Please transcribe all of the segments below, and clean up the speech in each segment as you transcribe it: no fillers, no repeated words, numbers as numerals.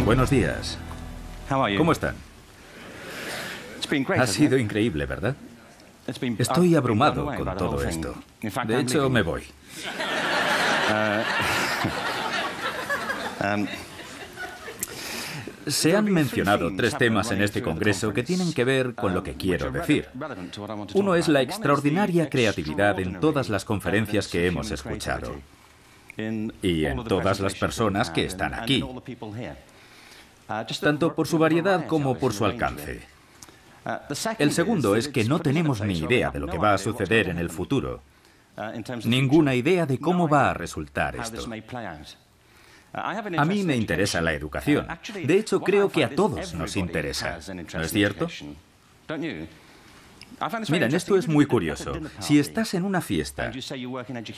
Buenos días. ¿Cómo están? Ha sido increíble, ¿verdad? Estoy abrumado con todo esto. De hecho, me voy. Se han mencionado 3 temas en este congreso que tienen que ver con lo que quiero decir. Uno es la extraordinaria creatividad en todas las conferencias que hemos escuchado y en todas las personas que están aquí, tanto por su variedad como por su alcance. El segundo es que no tenemos ni idea de lo que va a suceder en el futuro, ninguna idea de cómo va a resultar esto. A mí me interesa la educación. De hecho, creo que a todos nos interesa. ¿No es cierto? Miren, esto es muy curioso. Si estás en una fiesta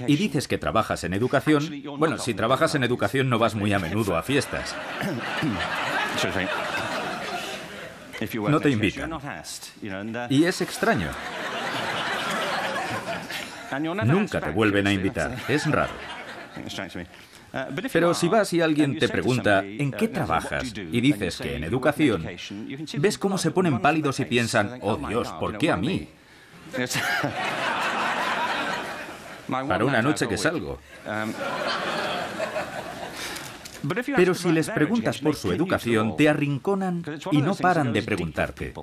y dices que trabajas en educación, bueno, si trabajas en educación no vas muy a menudo a fiestas. No te invitan. Y es extraño. Nunca te vuelven a invitar. Es raro. Pero si vas y alguien te pregunta ¿en qué trabajas? Y dices que en educación, ves cómo se ponen pálidos y piensan, oh Dios, ¿por qué a mí? Para una noche que salgo. Pero si les preguntas por su educación, te arrinconan y no paran de preguntarte.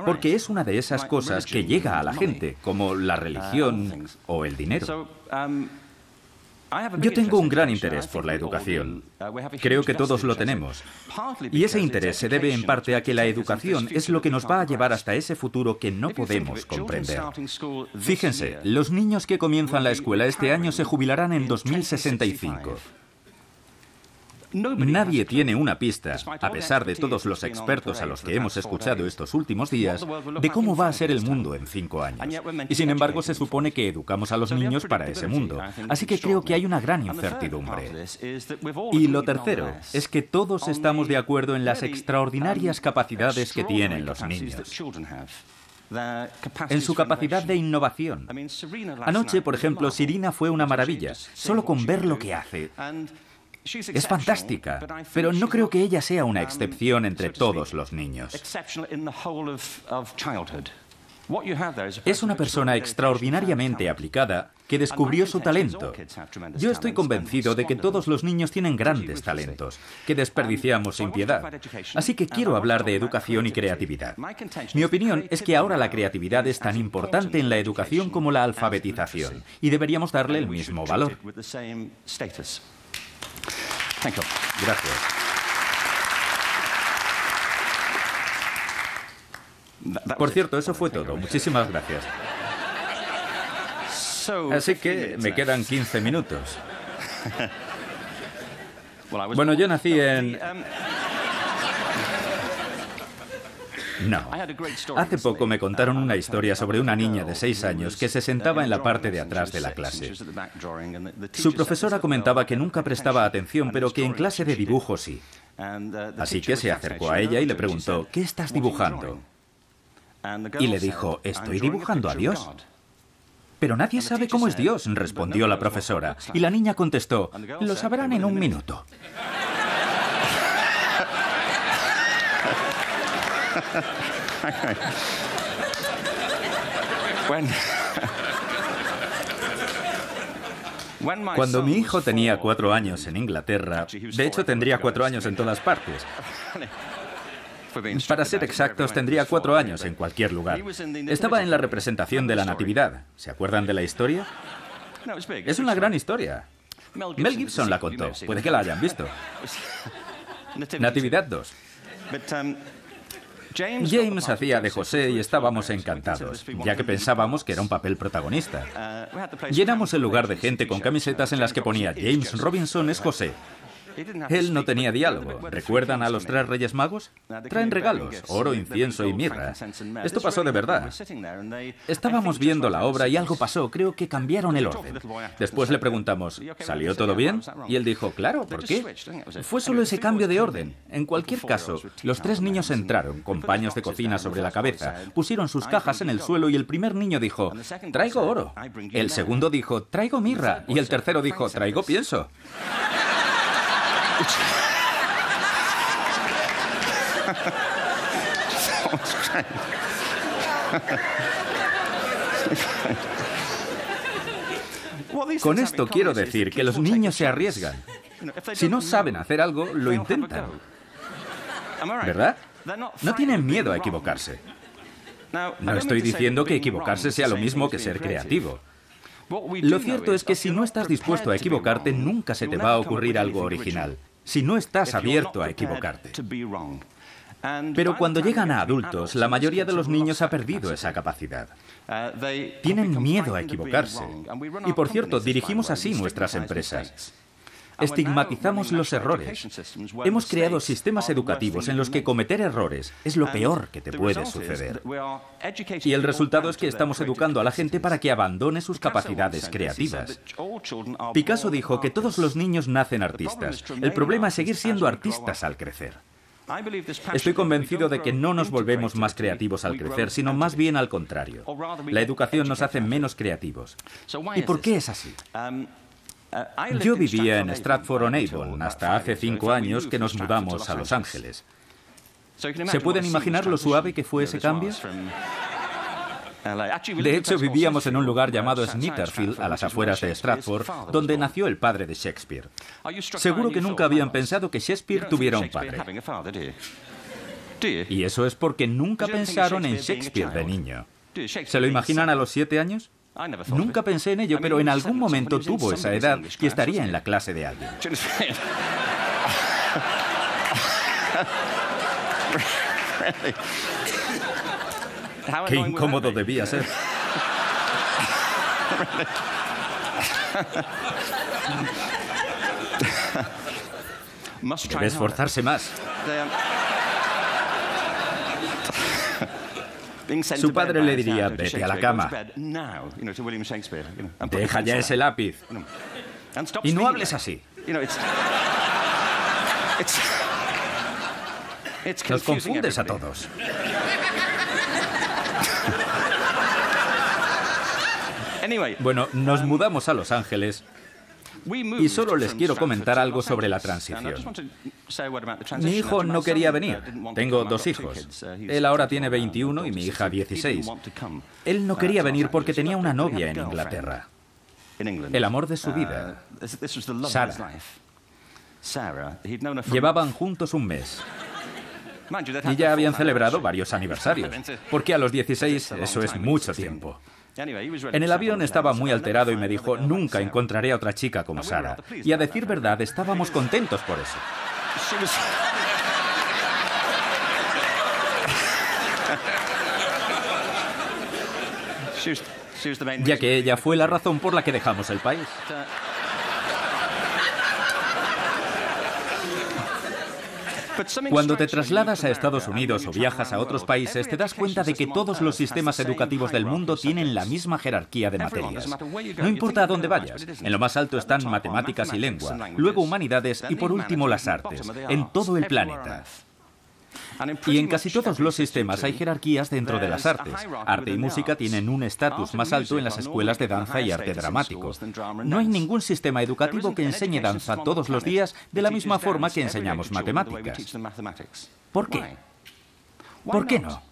Porque es una de esas cosas que llega a la gente, como la religión o el dinero. Yo tengo un gran interés por la educación. Creo que todos lo tenemos. Y ese interés se debe en parte a que la educación es lo que nos va a llevar hasta ese futuro que no podemos comprender. Fíjense, los niños que comienzan la escuela este año se jubilarán en 2065. Nadie tiene una pista, a pesar de todos los expertos a los que hemos escuchado estos últimos días, de cómo va a ser el mundo en 5 años. Y sin embargo se supone que educamos a los niños para ese mundo. Así que creo que hay una gran incertidumbre. Y lo tercero es que todos estamos de acuerdo en las extraordinarias capacidades que tienen los niños. En su capacidad de innovación. Anoche, por ejemplo, Serena fue una maravilla, solo con ver lo que hace. Es fantástica, pero no creo que ella sea una excepción entre todos los niños. Es una persona extraordinariamente aplicada que descubrió su talento. Yo estoy convencido de que todos los niños tienen grandes talentos, que desperdiciamos sin piedad. Así que quiero hablar de educación y creatividad. Mi opinión es que ahora la creatividad es tan importante en la educación como la alfabetización, y deberíamos darle el mismo valor. Gracias. Por cierto, eso fue todo. Muchísimas gracias. Así que me quedan 15 minutos. Bueno, yo nací en... No. Hace poco me contaron una historia sobre una niña de 6 años que se sentaba en la parte de atrás de la clase. Su profesora comentaba que nunca prestaba atención, pero que en clase de dibujo sí. Así que se acercó a ella y le preguntó, ¿qué estás dibujando? Y le dijo, estoy dibujando a Dios. Pero nadie sabe cómo es Dios, respondió la profesora. Y la niña contestó, lo sabrán en un minuto. Cuando mi hijo tenía 4 años en Inglaterra, de hecho tendría 4 años en todas partes. Para ser exactos, tendría 4 años en cualquier lugar. Estaba en la representación de la Natividad. ¿Se acuerdan de la historia? Es una gran historia. Mel Gibson la contó. Puede que la hayan visto. Natividad 2. James hacía de José y estábamos encantados, ya que pensábamos que era un papel protagonista. Llenamos el lugar de gente con camisetas en las que ponía James Robinson es José. Él no tenía diálogo. ¿Recuerdan a los 3 Reyes Magos? Traen regalos, oro, incienso y mirra. Esto pasó de verdad. Estábamos viendo la obra y algo pasó. Creo que cambiaron el orden. Después le preguntamos, ¿salió todo bien? Y él dijo, claro, ¿por qué? Fue solo ese cambio de orden. En cualquier caso, los 3 niños entraron con paños de cocina sobre la cabeza, pusieron sus cajas en el suelo y el primer niño dijo, traigo oro. El segundo dijo, traigo mirra. Y el tercero dijo, traigo pienso. Con esto quiero decir que los niños se arriesgan. Si no saben hacer algo, lo intentan. ¿Verdad? No tienen miedo a equivocarse. No estoy diciendo que equivocarse sea lo mismo que ser creativo. Lo cierto es que si no estás dispuesto a equivocarte, nunca se te va a ocurrir algo original. Si no estás abierto a equivocarte. Pero cuando llegan a adultos, la mayoría de los niños ha perdido esa capacidad. Tienen miedo a equivocarse. Y por cierto, dirigimos así nuestras empresas. Estigmatizamos los errores. Hemos creado sistemas educativos en los que cometer errores es lo peor que te puede suceder. Y el resultado es que estamos educando a la gente para que abandone sus capacidades creativas. Picasso dijo que todos los niños nacen artistas. El problema es seguir siendo artistas al crecer. Estoy convencido de que no nos volvemos más creativos al crecer, sino más bien al contrario. La educación nos hace menos creativos. ¿Y por qué es así? Yo vivía en Stratford-on-Avon hasta hace 5 años que nos mudamos a Los Ángeles. ¿Se pueden imaginar lo suave que fue ese cambio? De hecho, vivíamos en un lugar llamado Snitterfield, a las afueras de Stratford, donde nació el padre de Shakespeare. Seguro que nunca habían pensado que Shakespeare tuviera un padre. Y eso es porque nunca pensaron en Shakespeare de niño. ¿Se lo imaginan a los 7 años? Nunca pensé en ello, pero en algún momento tuvo esa edad y estaría en la clase de alguien. Qué incómodo debía ser. Debe esforzarse más. Su padre le diría, vete a la cama. Deja ya ese lápiz. Y no hables así. Nos confundes a todos. Bueno, nos mudamos a Los Ángeles y solo les quiero comentar algo sobre la transición. Mi hijo no quería venir. Tengo 2 hijos. Él ahora tiene 21 y mi hija 16. Él no quería venir porque tenía una novia en Inglaterra. El amor de su vida, Sarah. Llevaban juntos un mes. Y ya habían celebrado varios aniversarios, porque a los 16 eso es mucho tiempo. En el avión estaba muy alterado y me dijo, nunca encontraré a otra chica como Sarah. Y a decir verdad, estábamos contentos por eso. Ya que ella fue la razón por la que dejamos el país. Cuando te trasladas a Estados Unidos o viajas a otros países, te das cuenta de que todos los sistemas educativos del mundo tienen la misma jerarquía de materias. No importa a dónde vayas, en lo más alto están matemáticas y lengua, luego humanidades y por último las artes, en todo el planeta. Y en casi todos los sistemas hay jerarquías dentro de las artes. Arte y música tienen un estatus más alto en las escuelas de danza y arte dramático. No hay ningún sistema educativo que enseñe danza todos los días de la misma forma que enseñamos matemáticas. ¿Por qué? ¿Por qué no?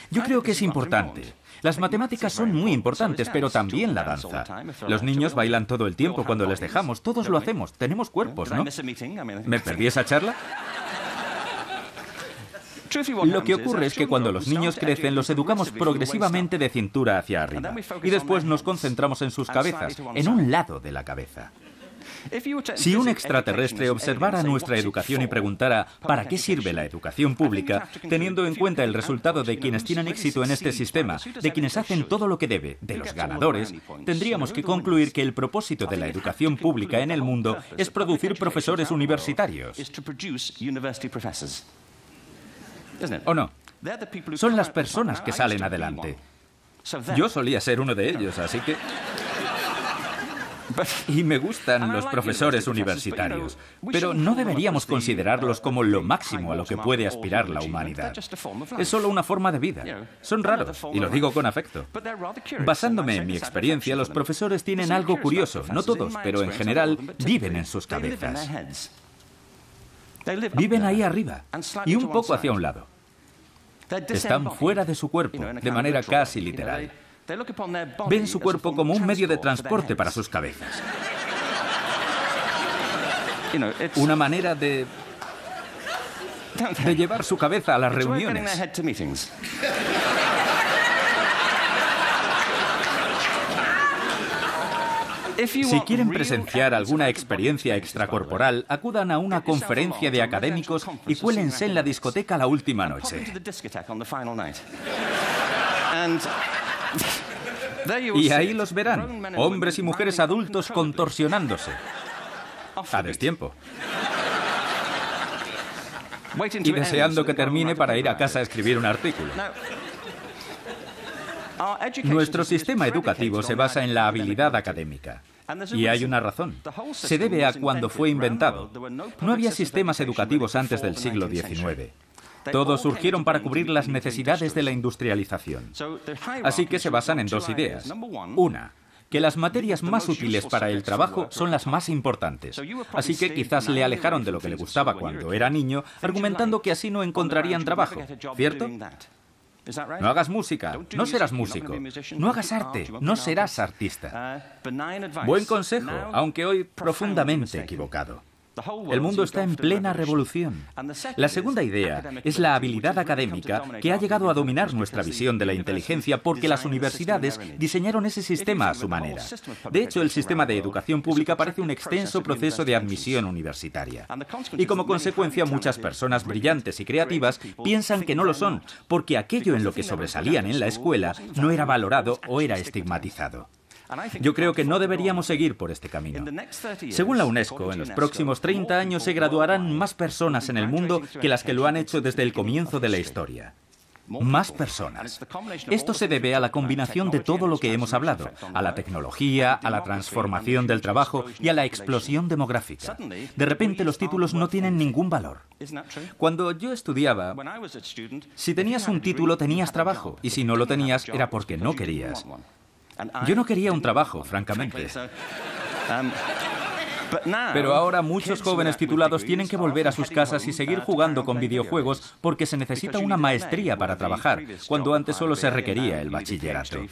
Yo creo que es importante. Las matemáticas son muy importantes, pero también la danza. Los niños bailan todo el tiempo cuando les dejamos. Todos lo hacemos. Tenemos cuerpos, ¿no? ¿Me perdí esa charla? Lo que ocurre es que cuando los niños crecen, los educamos progresivamente de cintura hacia arriba. Y después nos concentramos en sus cabezas, en un lado de la cabeza. Si un extraterrestre observara nuestra educación y preguntara ¿para qué sirve la educación pública?, teniendo en cuenta el resultado de quienes tienen éxito en este sistema, de quienes hacen todo lo que debe, de los ganadores, tendríamos que concluir que el propósito de la educación pública en el mundo es producir profesores universitarios. ¿O no? Son las personas que salen adelante. Yo solía ser uno de ellos, así que... Y me gustan los profesores universitarios, pero no deberíamos considerarlos como lo máximo a lo que puede aspirar la humanidad. Es solo una forma de vida. Son raros, y lo digo con afecto. Basándome en mi experiencia, los profesores tienen algo curioso. No todos, pero en general viven en sus cabezas. Viven ahí arriba y un poco hacia un lado. Están fuera de su cuerpo, de manera casi literal. Ven su cuerpo como un medio de transporte para sus cabezas. Una manera de llevar su cabeza a las reuniones. Si quieren presenciar alguna experiencia extracorporal, acudan a una conferencia de académicos y cuélense en la discoteca la última noche. Y ahí los verán, hombres y mujeres adultos contorsionándose. A destiempo. Y deseando que termine para ir a casa a escribir un artículo. Nuestro sistema educativo se basa en la habilidad académica. Y hay una razón. Se debe a cuando fue inventado. No había sistemas educativos antes del siglo XIX. Todos surgieron para cubrir las necesidades de la industrialización. Así que se basan en dos ideas. Una, que las materias más útiles para el trabajo son las más importantes. Así que quizás le alejaron de lo que le gustaba cuando era niño, argumentando que así no encontrarían trabajo, ¿cierto? No hagas música, no serás músico. No hagas arte, no serás artista. Buen consejo, aunque hoy profundamente equivocado. El mundo está en plena revolución. La segunda idea es la habilidad académica que ha llegado a dominar nuestra visión de la inteligencia porque las universidades diseñaron ese sistema a su manera. De hecho, el sistema de educación pública parece un extenso proceso de admisión universitaria. Y como consecuencia, muchas personas brillantes y creativas piensan que no lo son, porque aquello en lo que sobresalían en la escuela no era valorado o era estigmatizado. Yo creo que no deberíamos seguir por este camino. Según la UNESCO, en los próximos 30 años se graduarán más personas en el mundo que las que lo han hecho desde el comienzo de la historia. Más personas. Esto se debe a la combinación de todo lo que hemos hablado, a la tecnología, a la transformación del trabajo y a la explosión demográfica. De repente los títulos no tienen ningún valor. Cuando yo estudiaba, si tenías un título tenías trabajo y si no lo tenías era porque no querías. Yo no quería un trabajo, francamente. Pero ahora muchos jóvenes titulados tienen que volver a sus casas y seguir jugando con videojuegos porque se necesita una maestría para trabajar, cuando antes solo se requería el bachillerato.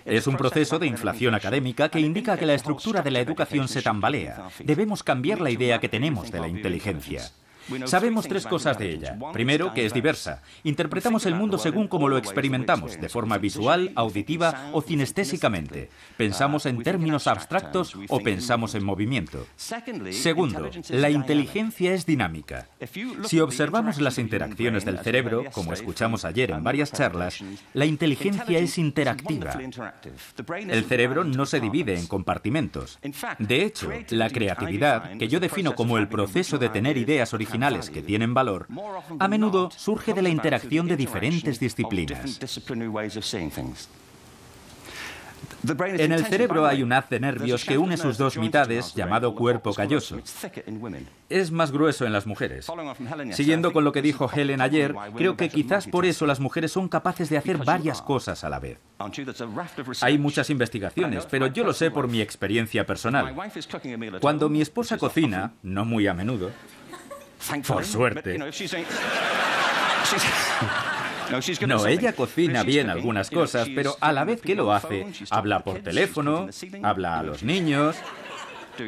Es un proceso de inflación académica que indica que la estructura de la educación se tambalea. Debemos cambiar la idea que tenemos de la inteligencia. Sabemos tres cosas de ella. Primero, que es diversa. Interpretamos el mundo según como lo experimentamos, de forma visual, auditiva o cinestésicamente. Pensamos en términos abstractos o pensamos en movimiento. Segundo, la inteligencia es dinámica. Si observamos las interacciones del cerebro, como escuchamos ayer en varias charlas, la inteligencia es interactiva. El cerebro no se divide en compartimentos. De hecho, la creatividad, que yo defino como el proceso de tener ideas originales que tienen valor, a menudo surge de la interacción de diferentes disciplinas. En el cerebro hay un haz de nervios que une sus dos mitades, llamado cuerpo calloso. Es más grueso en las mujeres. Siguiendo con lo que dijo Helen ayer, creo que quizás por eso las mujeres son capaces de hacer varias cosas a la vez. Hay muchas investigaciones, pero yo lo sé por mi experiencia personal. Cuando mi esposa cocina, no muy a menudo, por suerte. No, ella cocina bien algunas cosas, pero a la vez que lo hace, habla por teléfono, habla a los niños,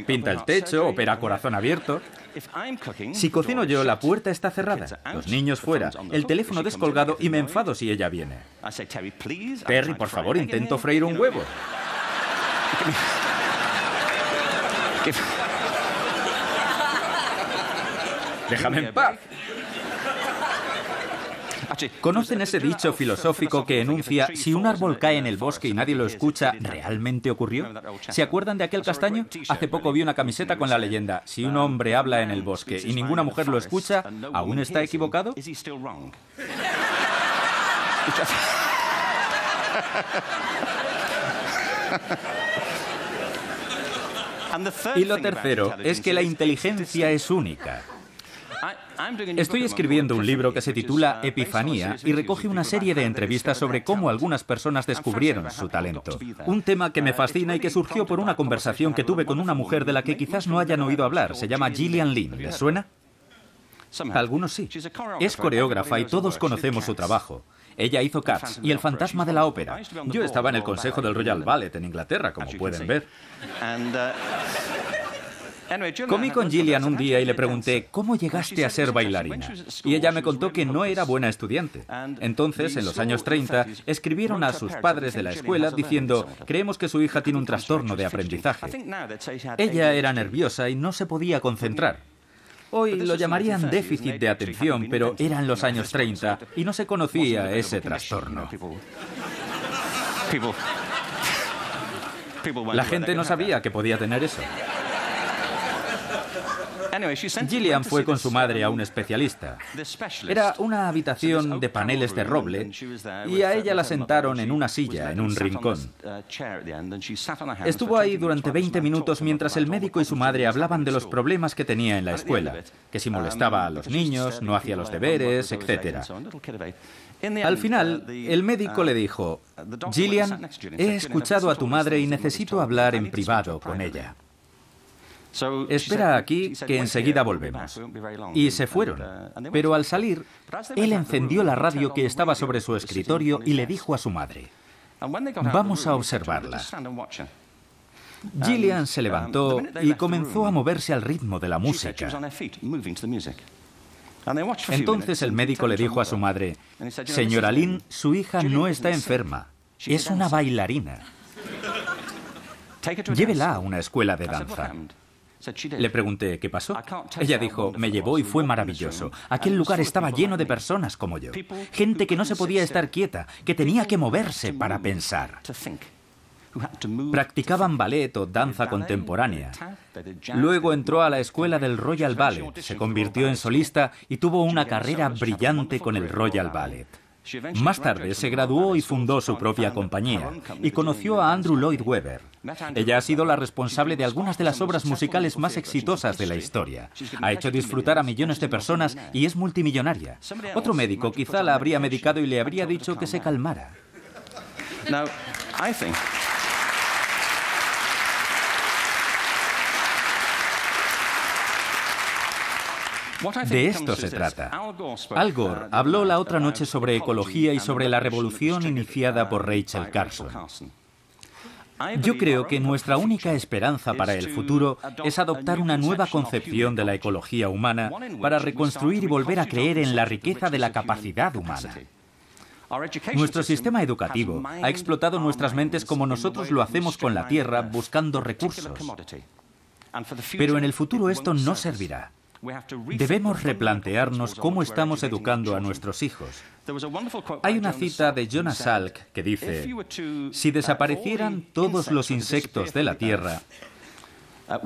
pinta el techo, opera a corazón abierto. Si cocino yo, la puerta está cerrada, los niños fuera, el teléfono descolgado y me enfado si ella viene. Terry, por favor, intento freír un huevo. ¡Déjame en paz! ¿Conocen ese dicho filosófico que enuncia si un árbol cae en el bosque y nadie lo escucha, ¿realmente ocurrió? ¿Se acuerdan de aquel castaño? Hace poco vi una camiseta con la leyenda: si un hombre habla en el bosque y ninguna mujer lo escucha, ¿aún está equivocado? Y lo tercero es que la inteligencia es única. Estoy escribiendo un libro que se titula Epifanía y recoge una serie de entrevistas sobre cómo algunas personas descubrieron su talento. Un tema que me fascina y que surgió por una conversación que tuve con una mujer de la que quizás no hayan oído hablar. Se llama Gillian Lynn. ¿Les suena? Algunos sí. Es coreógrafa y todos conocemos su trabajo. Ella hizo Cats y El fantasma de la ópera. Yo estaba en el consejo del Royal Ballet en Inglaterra, como pueden ver. Comí con Gillian un día y le pregunté, ¿cómo llegaste a ser bailarina? Y ella me contó que no era buena estudiante. Entonces, en los años 30, escribieron a sus padres de la escuela diciendo, creemos que su hija tiene un trastorno de aprendizaje. Ella era nerviosa y no se podía concentrar. Hoy lo llamarían déficit de atención, pero eran los años 30 y no se conocía ese trastorno. La gente no sabía que podía tener eso. Gillian fue con su madre a un especialista. Era una habitación de paneles de roble y a ella la sentaron en una silla, en un rincón. Estuvo ahí durante 20 minutos mientras el médico y su madre hablaban de los problemas que tenía en la escuela, que si molestaba a los niños, no hacía los deberes, etc. Al final, el médico le dijo, Gillian, he escuchado a tu madre y necesito hablar en privado con ella. Espera aquí, que enseguida volvemos. Y se fueron. Pero al salir, él encendió la radio que estaba sobre su escritorio y le dijo a su madre, vamos a observarla. Gillian se levantó y comenzó a moverse al ritmo de la música. Entonces el médico le dijo a su madre, señora Lynn, su hija no está enferma, es una bailarina. Llévela a una escuela de danza. Le pregunté, ¿qué pasó? Ella dijo, me llevó y fue maravilloso. Aquel lugar estaba lleno de personas como yo. Gente que no se podía estar quieta, que tenía que moverse para pensar. Practicaban ballet o danza contemporánea. Luego entró a la escuela del Royal Ballet, se convirtió en solista y tuvo una carrera brillante con el Royal Ballet. Más tarde se graduó y fundó su propia compañía y conoció a Andrew Lloyd Webber. Ella ha sido la responsable de algunas de las obras musicales más exitosas de la historia. Ha hecho disfrutar a millones de personas y es multimillonaria. Otro médico quizá la habría medicado y le habría dicho que se calmara. De esto se trata. Al Gore habló la otra noche sobre ecología y sobre la revolución iniciada por Rachel Carson. Yo creo que nuestra única esperanza para el futuro es adoptar una nueva concepción de la ecología humana para reconstruir y volver a creer en la riqueza de la capacidad humana. Nuestro sistema educativo ha explotado nuestras mentes como nosotros lo hacemos con la tierra, buscando recursos. Pero en el futuro esto no servirá. Debemos replantearnos cómo estamos educando a nuestros hijos. Hay una cita de Jonas Salk que dice, si desaparecieran todos los insectos de la Tierra,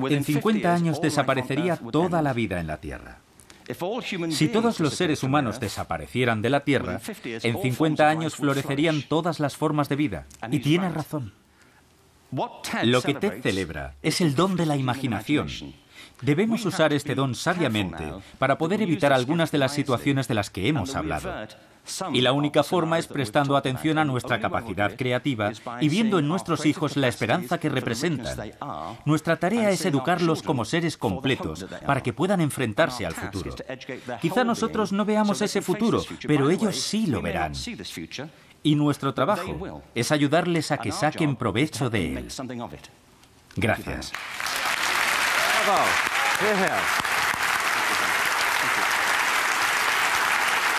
en 50 años desaparecería toda la vida en la Tierra. Si todos los seres humanos desaparecieran de la Tierra, en 50 años florecerían todas las formas de vida. Y tiene razón. Lo que Ted celebra es el don de la imaginación. Debemos usar este don sabiamente para poder evitar algunas de las situaciones de las que hemos hablado. Y la única forma es prestando atención a nuestra capacidad creativa y viendo en nuestros hijos la esperanza que representan. Nuestra tarea es educarlos como seres completos para que puedan enfrentarse al futuro. Quizá nosotros no veamos ese futuro, pero ellos sí lo verán. Y nuestro trabajo es ayudarles a que saquen provecho de él. Gracias. Bravo. Yeah.